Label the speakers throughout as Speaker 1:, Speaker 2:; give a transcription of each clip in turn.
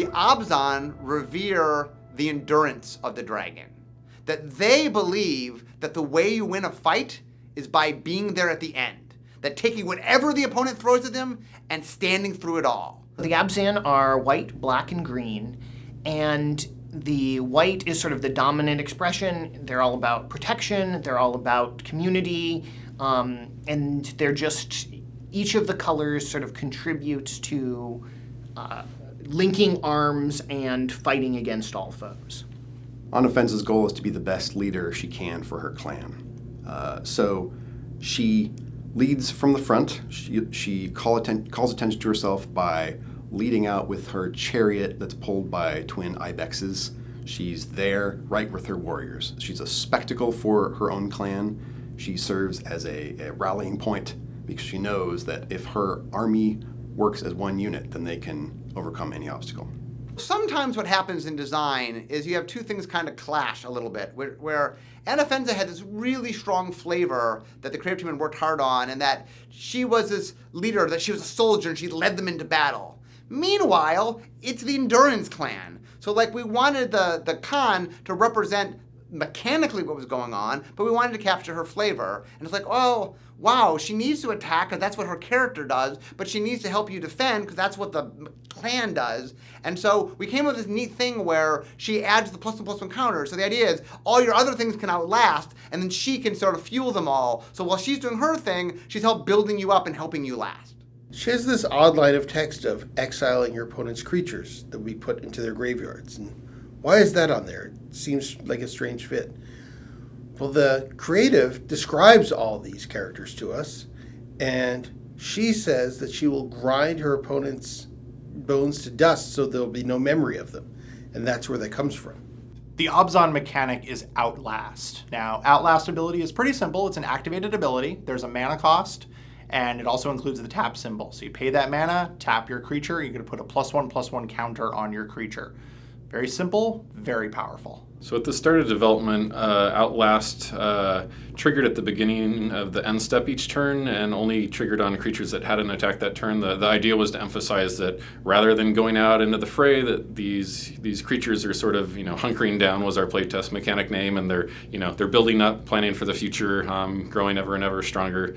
Speaker 1: the Abzan revere the endurance of the dragon. That they believe that the way you win a fight is by being there at the end. That taking whatever the opponent throws at them and standing through it all.
Speaker 2: The Abzan are white, black, and green, and the white is sort of the dominant expression. They're all about protection, they're all about community, and they're just, each of the colors sort of contributes to linking arms and fighting against all foes.
Speaker 3: Anafenza's goal is to be the best leader she can for her clan. So she leads from the front. She calls attention to herself by leading out with her chariot that's pulled by twin ibexes. She's there right with her warriors. She's a spectacle for her own clan. She serves as a rallying point because she knows that if her army works as one unit, then they can overcome any obstacle.
Speaker 1: Sometimes what happens in design is you have two things kind of clash a little bit, where Anafenza had this really strong flavor that the creative team had worked hard on, and that she was this leader, that she was a soldier, and she led them into battle. Meanwhile, it's the Endurance clan. So like we wanted the Khan to represent mechanically what was going on, but we wanted to capture her flavor. And it's like, oh, wow, she needs to attack because that's what her character does, but she needs to help you defend because that's what the clan does. And so we came up with this neat thing where she adds the +1/+1 counter. So the idea is all your other things can outlast, and then she can sort of fuel them all. So while she's doing her thing, she's helped building you up and helping you last.
Speaker 4: She has this odd line of text of exiling your opponent's creatures that we put into their graveyards. And why is that on there? It seems like a strange fit. Well, the creative describes all these characters to us, and she says that she will grind her opponent's bones to dust so there'll be no memory of them. And that's where that comes from.
Speaker 5: The Abzan mechanic is Outlast. Now, Outlast ability is pretty simple. It's an activated ability. There's a mana cost, and it also includes the tap symbol. So you pay that mana, tap your creature, you're going to put a +1/+1 counter on your creature. Very simple, very powerful.
Speaker 6: So at the start of development, Outlast triggered at the beginning of the end step each turn and only triggered on creatures that hadn't attacked that turn. The idea was to emphasize that rather than going out into the fray, that these creatures are sort of, hunkering down was our playtest mechanic name, and they're building up, planning for the future, growing ever and ever stronger.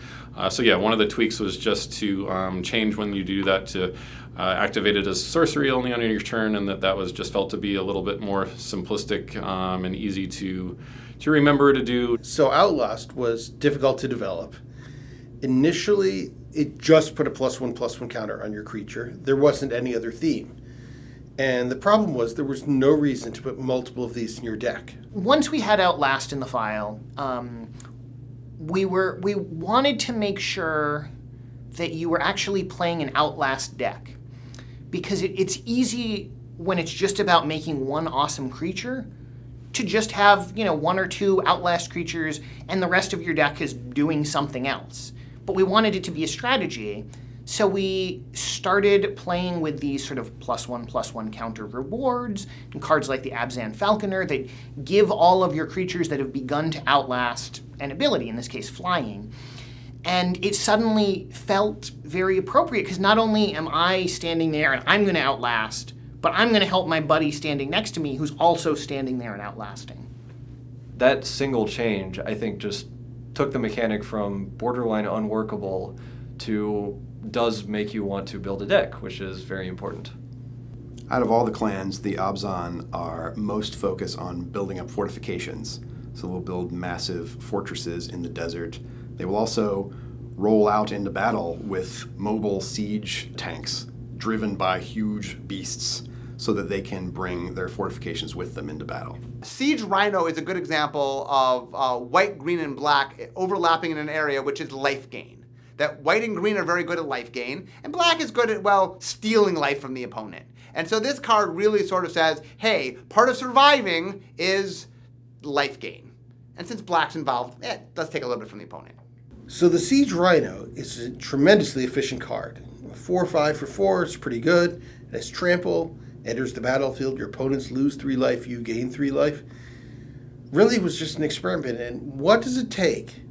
Speaker 6: So yeah, one of the tweaks was just to change when you do that to activate it as sorcery only on your turn, and that was just felt to be a little bit more simplistic and easy to remember to do.
Speaker 4: So Outlast was difficult to develop. Initially, it just put a +1/+1 counter on your creature. There wasn't any other theme. And the problem was there was no reason to put multiple of these in your deck.
Speaker 2: Once we had Outlast in the file, we wanted to make sure that you were actually playing an Outlast deck. Because it's easy when it's just about making one awesome creature to just have, one or two Outlast creatures and the rest of your deck is doing something else. But we wanted it to be a strategy, so we started playing with these sort of +1/+1 counter rewards and cards like the Abzan Falconer that give all of your creatures that have begun to outlast an ability, in this case flying. And it suddenly felt very appropriate because not only am I standing there and I'm going to outlast, but I'm going to help my buddy standing next to me who's also standing there and outlasting.
Speaker 7: That single change, I think, just took the mechanic from borderline unworkable to does make you want to build a deck, which is very important.
Speaker 3: Out of all the clans, the Abzan are most focused on building up fortifications. So they'll build massive fortresses in the desert. They will also roll out into battle with mobile siege tanks driven by huge beasts so that they can bring their fortifications with them into battle.
Speaker 1: Siege Rhino is a good example of white, green, and black overlapping in an area which is life gain. That white and green are very good at life gain, and black is good at, stealing life from the opponent. And so this card really sort of says, hey, part of surviving is life gain. And since black's involved, it does take a little bit from the opponent.
Speaker 4: So the Siege Rhino is a tremendously efficient card. 4/5 for 4, it's pretty good. It has trample, enters the battlefield, your opponents lose 3 life, you gain 3 life. Really, it was just an experiment. And what does it take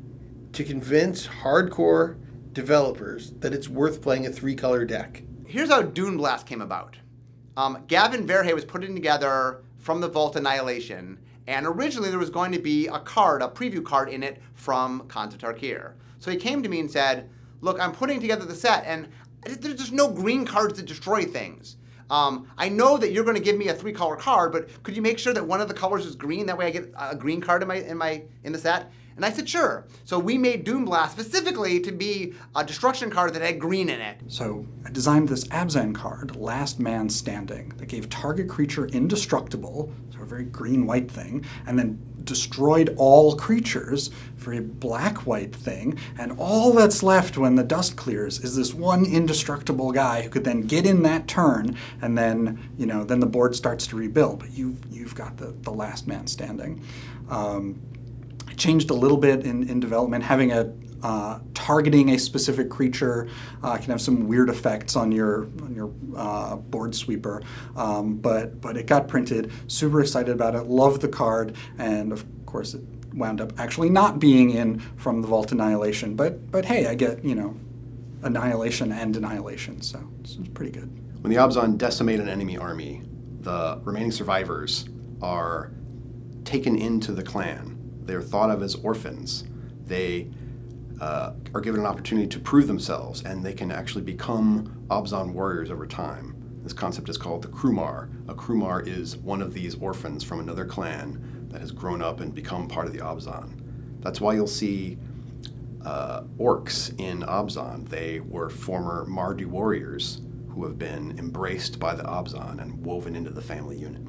Speaker 4: to convince hardcore developers that it's worth playing a 3-color deck?
Speaker 1: Here's how Dune Blast came about. Gavin Verhey was putting together from the Vault Annihilation, and originally there was going to be a preview card in it from Khans of Tarkir. So he came to me and said, look, I'm putting together the set, and there's just no green cards that destroy things. I know that you're going to give me a 3-color card, but could you make sure that one of the colors is green? That way I get a green card in the set. And I said, sure. So we made Doom Blast specifically to be a destruction card that had green in it.
Speaker 8: So I designed this Abzan card, Last Man Standing, that gave target creature indestructible, so a very green-white thing, and then destroyed all creatures, very black-white thing, and all that's left when the dust clears is this one indestructible guy who could then get in that turn, and then, then the board starts to rebuild. But you've got the Last Man Standing. It changed a little bit in development. Having targeting a specific creature can have some weird effects on your board sweeper, but it got printed. Super excited about it. Loved the card, and of course it wound up actually not being in from the Vault Annihilation. But hey, I get Annihilation and Annihilation, so it's pretty good.
Speaker 3: When the Abzan decimate an enemy army, the remaining survivors are taken into the clan. They're thought of as orphans. They are given an opportunity to prove themselves, and they can actually become Abzan warriors over time. This concept is called the Krumar. A Krumar is one of these orphans from another clan that has grown up and become part of the Abzan. That's why you'll see orcs in Abzan. They were former Mardu warriors who have been embraced by the Abzan and woven into the family unit.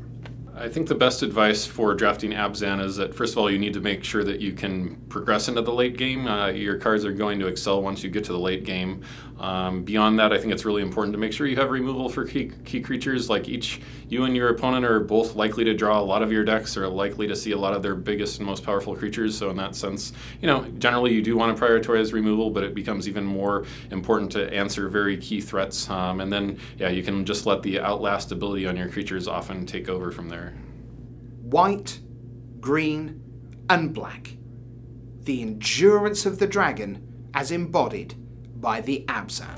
Speaker 6: I think the best advice for drafting Abzan is that, first of all, you need to make sure that you can progress into the late game. Your cards are going to excel once you get to the late game. Beyond that, I think it's really important to make sure you have removal for key creatures. Like you and your opponent are both likely to draw a lot of your decks, or likely to see a lot of their biggest and most powerful creatures. So in that sense, generally you do want to prioritize removal, but it becomes even more important to answer very key threats. And then, you can just let the Outlast ability on your creatures often take over from there.
Speaker 9: White, green, and black. The endurance of the dragon as embodied by the Abzan.